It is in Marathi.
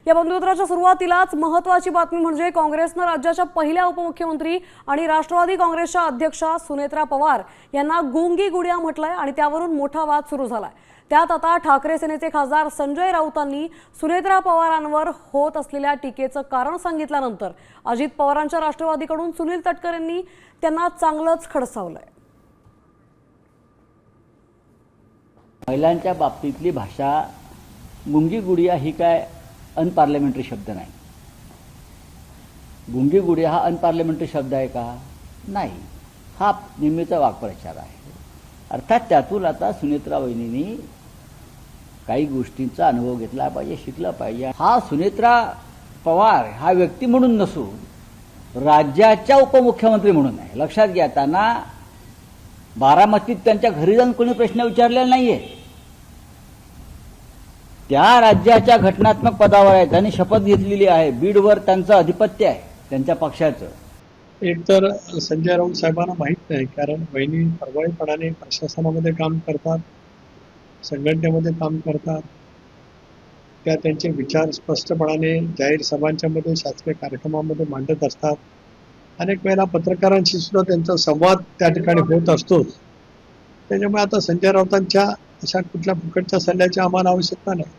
या बंधुत्वाच्या सुरुवातीलाच महत्त्वाची बातमी म्हणजे काँग्रेसनं राज्याच्या पहिल्या उपमुख्यमंत्री आणि राष्ट्रवादी काँग्रेसच्या अध्यक्षा सुनेत्रा पवार यांना गुंगी गुडिया म्हटलंय आणि त्यावरून मोठा वाद सुरू झालाय। त्यात आता ठाकरे सेनेचे खासदार संजय राऊतांनी सुनेत्रा पवारांवर होत असलेल्या टीकेचं कारण सांगितल्यानंतर अजित पवारांच्या राष्ट्रवादीकडून सुनील तटकरेंनी त्यांना चांगलंच खडसावलंय। महिलांच्या बाबतीतली भाषा गुंगी गुडिया ही काय अनपार्लमेंटरी शब्द नाही। गुंगी गुडिया हा अनपार्लमेंटरी शब्द आहे का? नाही, हा नेहमीचा वाक्प्रचार आहे। अर्थात त्यातून आता सुनेत्रा वहिनींनी काही गोष्टींचा अनुभव घेतला पाहिजे, शिकला पाहिजे। हा सुनेत्रा पवार हा व्यक्ती म्हणून नसून राज्याच्या उपमुख्यमंत्री म्हणून आहे। लक्षात घ्या, त्यांना बारामतीत त्यांच्या घरी जाऊन कोणी प्रश्न विचारलेला नाहीये। त्या राज्याच्या घटनात्मक पदावर आहे, त्यांनी शपथ घेतलेली आहे। बीडवर त्यांचं अधिपत्य आहे, त्यांच्या पक्षाचं। एक तर संजय राऊत साहेबांना माहीत नाही, कारण वहिनी प्रभावीपणाने प्रशासनामध्ये काम करतात, संघटनेमध्ये काम करतात, त्या त्यांचे विचार स्पष्टपणाने जाहीर सभांच्या मध्ये शासकीय कार्यक्रमामध्ये मांडत असतात। अनेक वेळेला पत्रकारांशी सुद्धा त्यांचा संवाद त्या ठिकाणी होत असतोच। त्याच्यामुळे आता संजय राऊतांच्या अशा कुठल्या फुकटच्या सल्ल्याची आम्हाला आवश्यकता नाही।